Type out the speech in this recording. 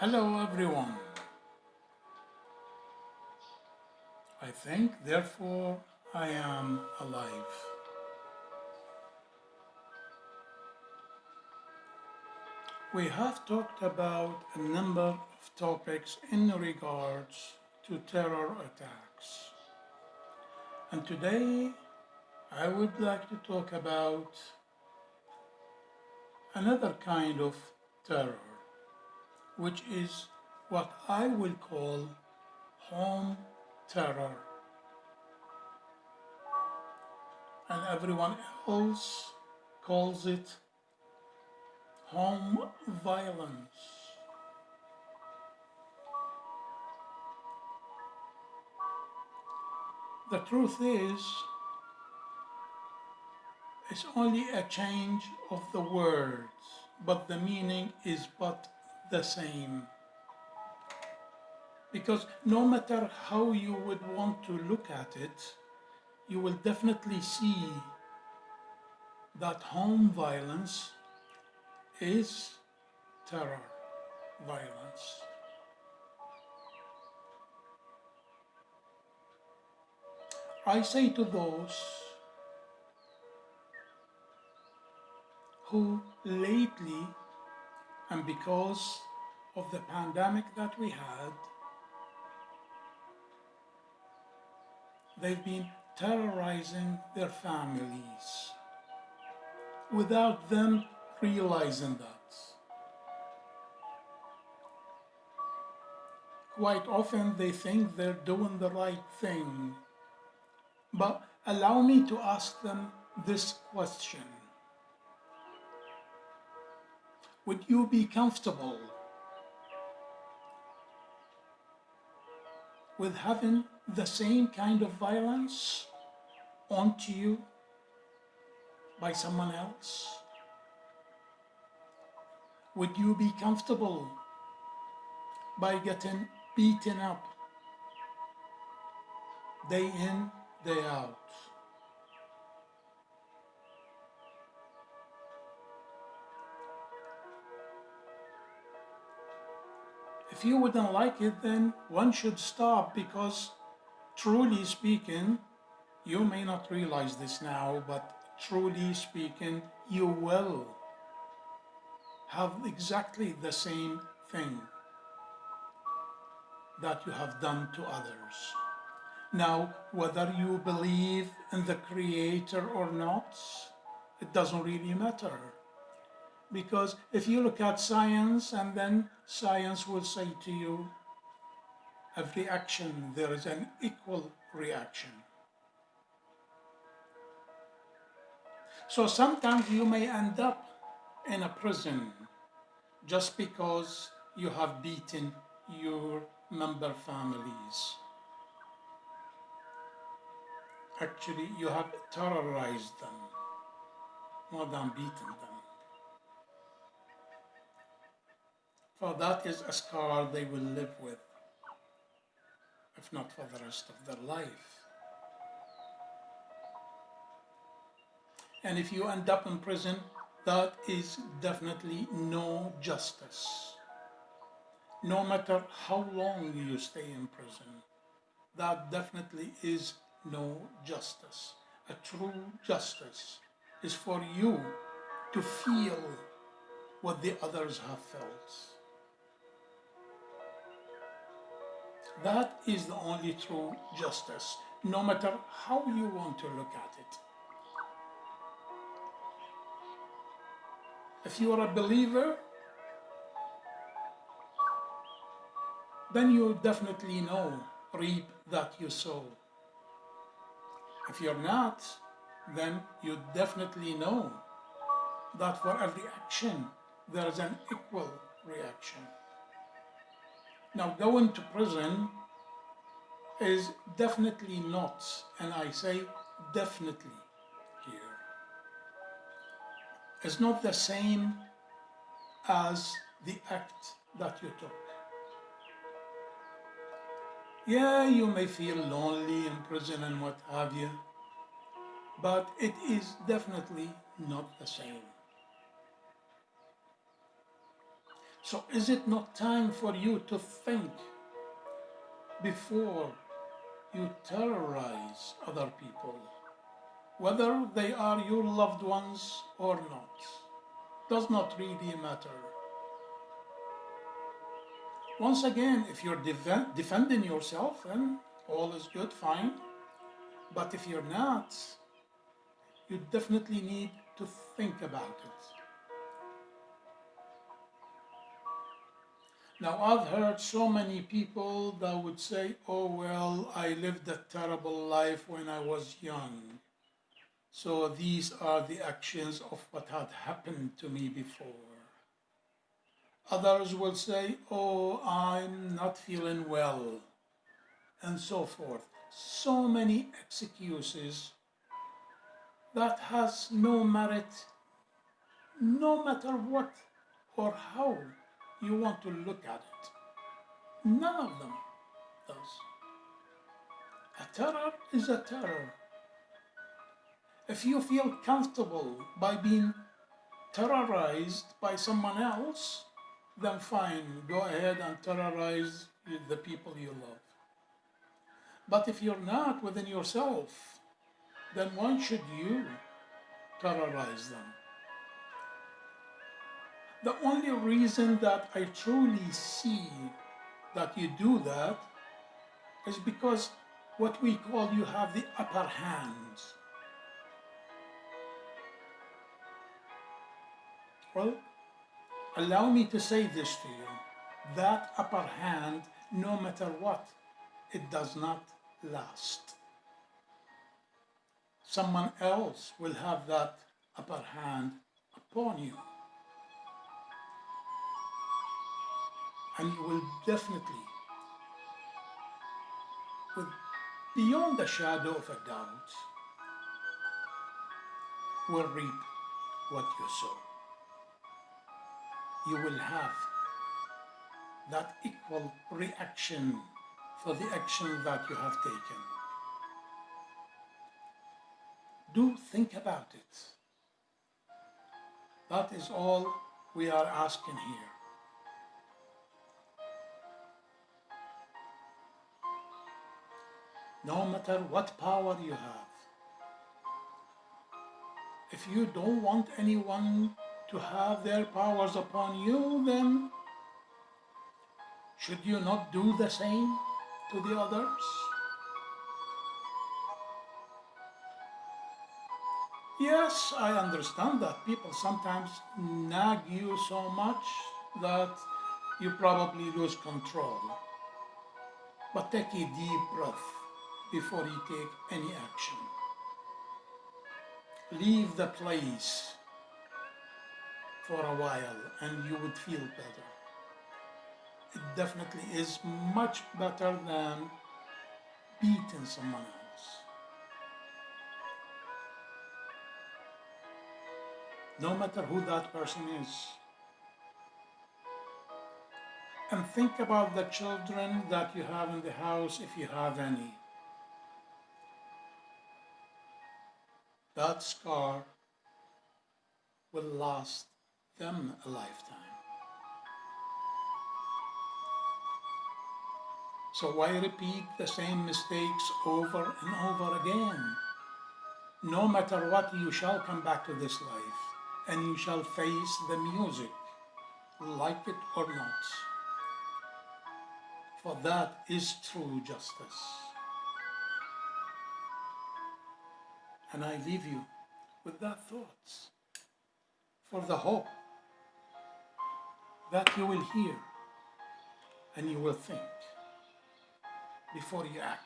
Hello everyone. I think, therefore, I am alive. We have talked about a number of topics in regards to terror attacks. And today I would like to talk about another kind of terror, which is what I will call home terror. And everyone else calls it home violence. The truth is, it's only a change of the words, but the meaning is but the same. Because no matter how you would want to look at it, you will definitely see that home violence is terror violence. I say to those who lately, and because of the pandemic that we had, they've been terrorizing their families without them realizing that. Quite often they think they're doing the right thing, but allow me to ask them this question. Would you be comfortable with having the same kind of violence onto you by someone else? Would you be comfortable by getting beaten up day in, day out? If you wouldn't like it, then one should stop, because truly speaking, you may not realize this now, but truly speaking, you will have exactly the same thing that you have done to others. Now, whether you believe in the Creator or not, it doesn't really matter. Because if you look at science, and then science will say to you, every action, there is an equal reaction. So sometimes you may end up in a prison just because you have beaten your member families. Actually, you have terrorized them more than beaten them. For that is a scar they will live with, if not for the rest of their life. And if you end up in prison, that is definitely no justice. No matter how long you stay in prison, that definitely is no justice. A true justice is for you to feel what the others have felt. That is the only true justice, no matter how you want to look at it. If you are a believer, then you definitely know, reap that you sow. If you're not, then you definitely know that for every action, there is an equal reaction. Now, going to prison is definitely not, and I say definitely here, is not the same as the act that you took. Yeah, you may feel lonely in prison and what have you, but it is definitely not the same. So is it not time for you to think before you terrorize other people, whether they are your loved ones or not? Does not really matter. Once again, if you're defending yourself, then all is good, fine. But if you're not, you definitely need to think about it. Now, I've heard so many people that would say, oh, well, I lived a terrible life when I was young. So these are the actions of what had happened to me before. Others will say, oh, I'm not feeling well, and so forth. So many excuses that has no merit, no matter what or how you want to look at it. None of them does. A terror is a terror. If you feel comfortable by being terrorized by someone else, then fine, go ahead and terrorize the people you love. But if you're not within yourself, then why should you terrorize them? The only reason that I truly see that you do that is because what we call you have the upper hand. Well, allow me to say this to you. That upper hand, no matter what, it does not last. Someone else will have that upper hand upon you. And you will definitely, with beyond the shadow of a doubt, will reap what you sow. You will have that equal reaction for the action that you have taken. Do think about it. That is all we are asking here. No matter what power you have, if you don't want anyone to have their powers upon you, then should you not do the same to the others? Yes, I understand that people sometimes nag you so much that you probably lose control. But take a deep breath before you take any action. Leave the place for a while and you would feel better. It definitely is much better than beating someone else. No matter who that person is. And think about the children that you have in the house, if you have any. That scar will last them a lifetime. So why repeat the same mistakes over and over again? No matter what, you shall come back to this life and you shall face the music, like it or not. For that is true justice. And I leave you with that thought, for the hope that you will hear and you will think before you act.